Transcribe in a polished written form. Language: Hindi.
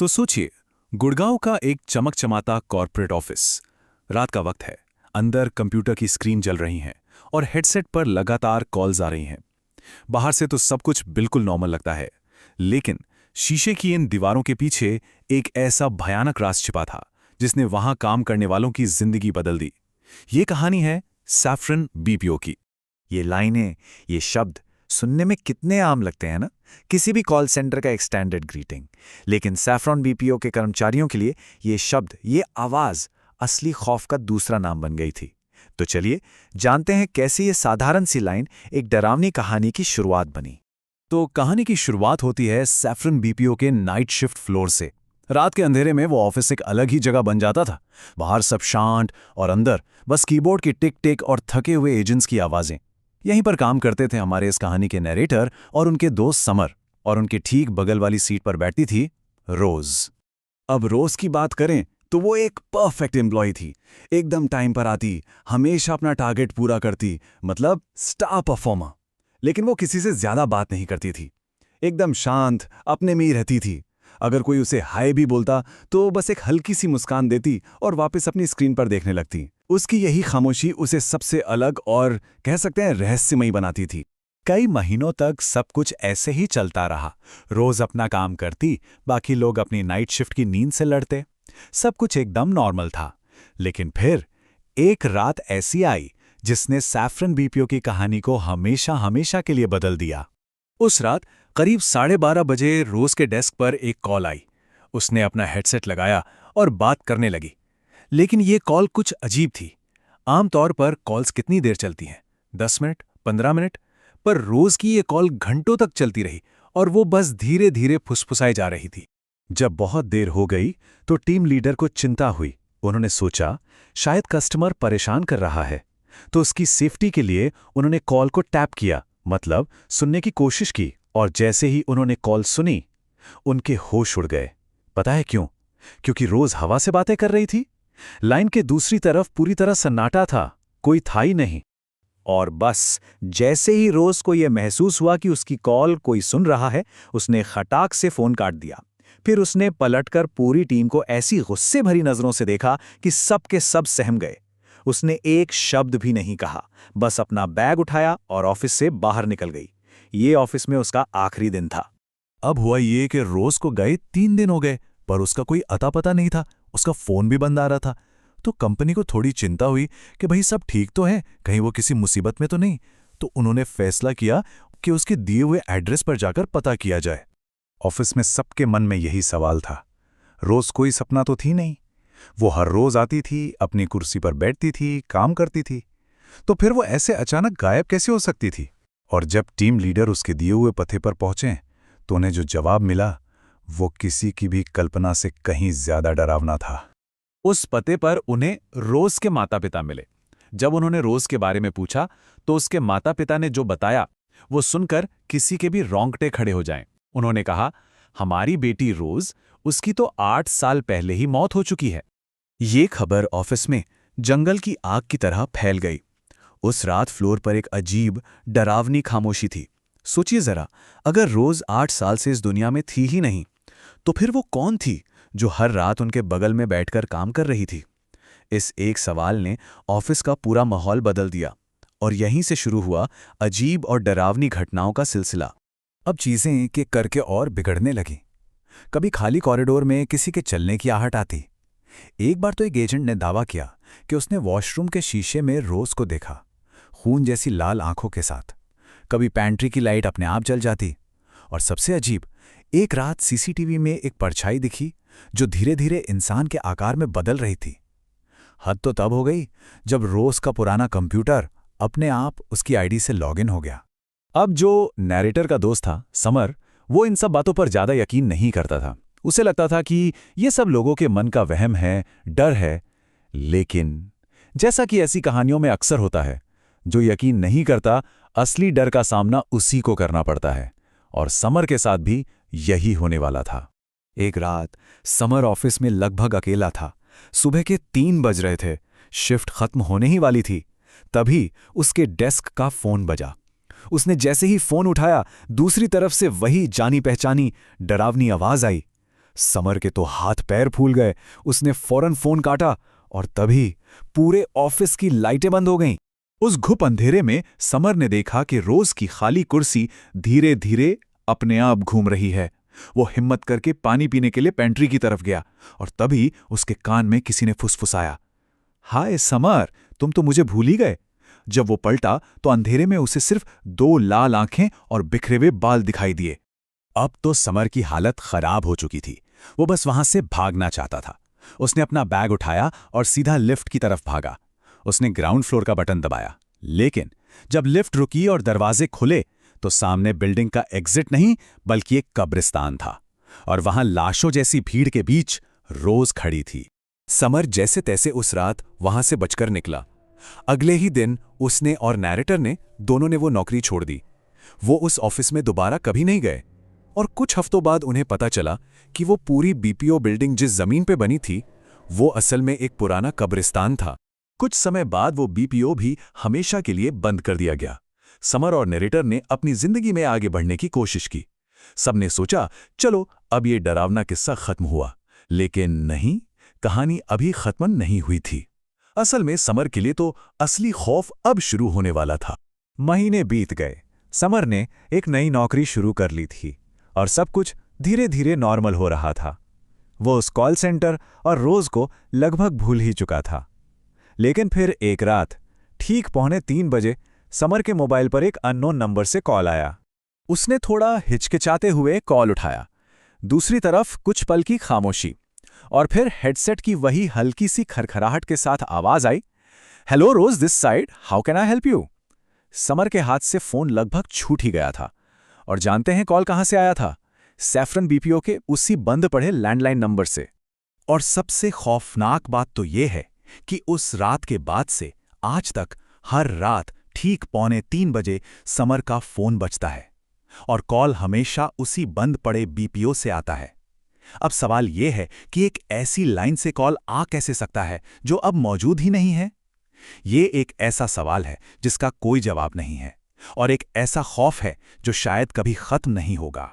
तो सोचिए, गुड़गांव का एक चमकचमाता कॉर्पोरेट ऑफिस। रात का वक्त है, अंदर कंप्यूटर की स्क्रीन जल रही है और हेडसेट पर लगातार कॉल्स आ रही हैं। बाहर से तो सब कुछ बिल्कुल नॉर्मल लगता है, लेकिन शीशे की इन दीवारों के पीछे एक ऐसा भयानक राज छिपा था जिसने वहां काम करने वालों की जिंदगी बदल दी। ये कहानी है सैफरन बीपीओ की। ये लाइनें, ये शब्द सुनने में कितने आम लगते हैं ना, किसी भी कॉल सेंटर का एक स्टैंडर्ड ग्रीटिंग। लेकिन सैफरॉन बीपीओ के कर्मचारियों के लिए ये शब्द, ये आवाज असली खौफ का दूसरा नाम बन गई थी। तो चलिए जानते हैं कैसे ये साधारण सी लाइन एक डरावनी कहानी की शुरुआत बनी। तो कहानी की शुरुआत होती है सैफरन बीपीओ के नाइट शिफ्ट फ्लोर से। रात के अंधेरे में वो ऑफिस एक अलग ही जगह बन जाता था। बाहर सब शांत और अंदर बस कीबोर्ड की टिक टिक और थके हुए एजेंट्स की आवाजें। यहीं पर काम करते थे हमारे इस कहानी के नैरेटर और उनके दोस्त समर, और उनके ठीक बगल वाली सीट पर बैठती थी रोज। अब रोज की बात करें तो वो एक परफेक्ट एम्प्लॉय थी। एकदम टाइम पर आती, हमेशा अपना टारगेट पूरा करती, मतलब स्टार परफॉर्मर। लेकिन वो किसी से ज्यादा बात नहीं करती थी, एकदम शांत, अपने में ही रहती थी। अगर कोई उसे हाय भी बोलता तो बस एक हल्की सी मुस्कान देती और वापस अपनी स्क्रीन पर देखने लगती। उसकी यही खामोशी उसे सबसे अलग और कह सकते हैं रहस्यमयी बनाती थी। कई महीनों तक सब कुछ ऐसे ही चलता रहा। रोज अपना काम करती, बाकी लोग अपनी नाइट शिफ्ट की नींद से लड़ते। सब कुछ एकदम नॉर्मल था। लेकिन फिर एक रात ऐसी आई जिसने सैफरन बीपीओ की कहानी को हमेशा हमेशा के लिए बदल दिया। उस रात करीब 12:30 बजे रोज के डेस्क पर एक कॉल आई। उसने अपना हेडसेट लगाया और बात करने लगी। लेकिन ये कॉल कुछ अजीब थी। आमतौर पर कॉल्स कितनी देर चलती हैं? 10 मिनट, 15 मिनट। पर रोज की ये कॉल घंटों तक चलती रही और वो बस धीरे धीरे फुसफुसाई जा रही थी। जब बहुत देर हो गई तो टीम लीडर को चिंता हुई। उन्होंने सोचा शायद कस्टमर परेशान कर रहा है, तो उसकी सेफ्टी के लिए उन्होंने कॉल को टैप किया, मतलब सुनने की कोशिश की। और जैसे ही उन्होंने कॉल सुनी, उनके होश उड़ गए। पता है क्यों? क्योंकि रोज हवा से बातें कर रही थी। लाइन के दूसरी तरफ पूरी तरह सन्नाटा था, कोई था ही नहीं। और बस जैसे ही रोज को यह महसूस हुआ कि उसकी कॉल कोई सुन रहा है, उसने खटाक से फोन काट दिया। फिर उसने पलटकर पूरी टीम को ऐसी गुस्से भरी नजरों से देखा कि सब के सब सहम गए। उसने एक शब्द भी नहीं कहा, बस अपना बैग उठाया और ऑफिस से बाहर निकल गई। ये ऑफिस में उसका आखिरी दिन था। अब हुआ ये कि रोज को गए 3 दिन हो गए, पर उसका कोई अता पता नहीं था। उसका फोन भी बंद आ रहा था। तो कंपनी को थोड़ी चिंता हुई कि भाई सब ठीक तो है, कहीं वो किसी मुसीबत में तो नहीं। तो उन्होंने फैसला किया कि उसके दिए हुए एड्रेस पर जाकर पता किया जाए। ऑफिस में सबके मन में यही सवाल था। रोज कोई सपना तो थी नहीं। वो हर रोज आती थी, अपनी कुर्सी पर बैठती थी, काम करती थी। तो फिर वो ऐसे अचानक गायब कैसे हो सकती थी? और जब टीम लीडर उसके दिए हुए पते पर पहुंचे तो उन्हें जो जवाब मिला वो किसी की भी कल्पना से कहीं ज्यादा डरावना था। उस पते पर उन्हें रोज के माता पिता मिले। जब उन्होंने रोज के बारे में पूछा तो उसके माता पिता ने जो बताया वो सुनकर किसी के भी रोंगटे खड़े हो जाएं। उन्होंने कहा, हमारी बेटी रोज, उसकी तो 8 साल पहले ही मौत हो चुकी है। ये खबर ऑफिस में जंगल की आग की तरह फैल गई। उस रात फ्लोर पर एक अजीब, डरावनी खामोशी थी। सोचिए जरा, अगर रोज 8 साल से इस दुनिया में थी ही नहीं, तो फिर वो कौन थी जो हर रात उनके बगल में बैठकर काम कर रही थी? इस एक सवाल ने ऑफिस का पूरा माहौल बदल दिया और यहीं से शुरू हुआ अजीब और डरावनी घटनाओं का सिलसिला। अब चीजें एक एक करके और बिगड़ने लगी। कभी खाली कॉरिडोर में किसी के चलने की आहट आती। एक बार तो एक एजेंट ने दावा किया कि उसने वॉशरूम के शीशे में रोज को देखा, खून जैसी लाल आंखों के साथ। कभी पैंट्री की लाइट अपने आप जल जाती। और सबसे अजीब, एक रात सीसीटीवी में एक परछाई दिखी जो धीरे धीरे इंसान के आकार में बदल रही थी। हद तो तब हो गई जब रोज का पुराना कंप्यूटर अपने आप उसकी आईडी से लॉगिन हो गया। अब जो नैरेटर का दोस्त था समर, वो इन सब बातों पर ज्यादा यकीन नहीं करता था। उसे लगता था कि ये सब लोगों के मन का वहम है, डर है। लेकिन जैसा कि ऐसी कहानियों में अक्सर होता है, जो यकीन नहीं करता, असली डर का सामना उसी को करना पड़ता है। और समर के साथ भी यही होने वाला था। एक रात समर ऑफिस में लगभग अकेला था। सुबह के 3 बज रहे थे, शिफ्ट खत्म होने ही वाली थी। तभी उसके डेस्क का फोन बजा। उसने जैसे ही फोन उठाया, दूसरी तरफ से वही जानी पहचानी डरावनी आवाज आई। समर के तो हाथ पैर फूल गए। उसने फौरन फोन काटा और तभी पूरे ऑफिस की लाइटें बंद हो गईं। उस घुप अंधेरे में समर ने देखा कि रोज की खाली कुर्सी धीरे धीरे अपने आप घूम रही है। वो हिम्मत करके पानी पीने के लिए पेंट्री की तरफ गया और तभी उसके कान में किसी ने फुसफुसाया, हाय समर, तुम तो मुझे भूल ही गए। जब वो पलटा तो अंधेरे में उसे सिर्फ 2 लाल आंखें और बिखरे हुए बाल दिखाई दिए। अब तो समर की हालत खराब हो चुकी थी। वो बस वहां से भागना चाहता था। उसने अपना बैग उठाया और सीधा लिफ्ट की तरफ भागा। उसने ग्राउंड फ्लोर का बटन दबाया, लेकिन जब लिफ्ट रुकी और दरवाजे खुले तो सामने बिल्डिंग का एग्जिट नहीं बल्कि एक कब्रिस्तान था, और वहां लाशों जैसी भीड़ के बीच रोज खड़ी थी। समर जैसे तैसे उस रात वहां से बचकर निकला। अगले ही दिन उसने और नैरेटर ने दोनों ने वो नौकरी छोड़ दी। वो उस ऑफिस में दोबारा कभी नहीं गए और कुछ हफ्तों बाद उन्हें पता चला कि वो पूरी बीपीओ बिल्डिंग जिस जमीन पे बनी थी वो असल में एक पुराना कब्रिस्तान था। कुछ समय बाद वो बीपीओ भी हमेशा के लिए बंद कर दिया गया। समर और नैरेटर ने अपनी जिंदगी में आगे बढ़ने की कोशिश की। सबने सोचा चलो अब ये डरावना किस्सा खत्म हुआ, लेकिन नहीं, कहानी अभी खत्म नहीं हुई थी। असल में समर के लिए तो असली खौफ अब शुरू होने वाला था। महीने बीत गए। समर ने एक नई नौकरी शुरू कर ली थी और सब कुछ धीरे धीरे नॉर्मल हो रहा था। वो उस कॉल सेंटर और रोज को लगभग भूल ही चुका था। लेकिन फिर एक रात ठीक 2:45 बजे समर के मोबाइल पर एक अननोन नंबर से कॉल आया। उसने थोड़ा हिचकिचाते हुए कॉल उठाया। दूसरी तरफ कुछ पल की खामोशी और फिर हेडसेट की वही हल्की सी खरखराहट के साथ आवाज आई, hello Rose, this side, how can I help you. Summer के हाथ से फोन लगभग छूट ही गया था। और जानते हैं कॉल कहां से आया था? सैफरन बीपीओ के उसी बंद पड़े लैंडलाइन नंबर से। और सबसे खौफनाक बात तो यह है कि उस रात के बाद से आज तक हर रात ठीक 2:45 बजे समर का फोन बजता है और कॉल हमेशा उसी बंद पड़े बीपीओ से आता है। अब सवाल यह है कि एक ऐसी लाइन से कॉल आ कैसे सकता है जो अब मौजूद ही नहीं है? ये एक ऐसा सवाल है जिसका कोई जवाब नहीं है और एक ऐसा खौफ है जो शायद कभी खत्म नहीं होगा।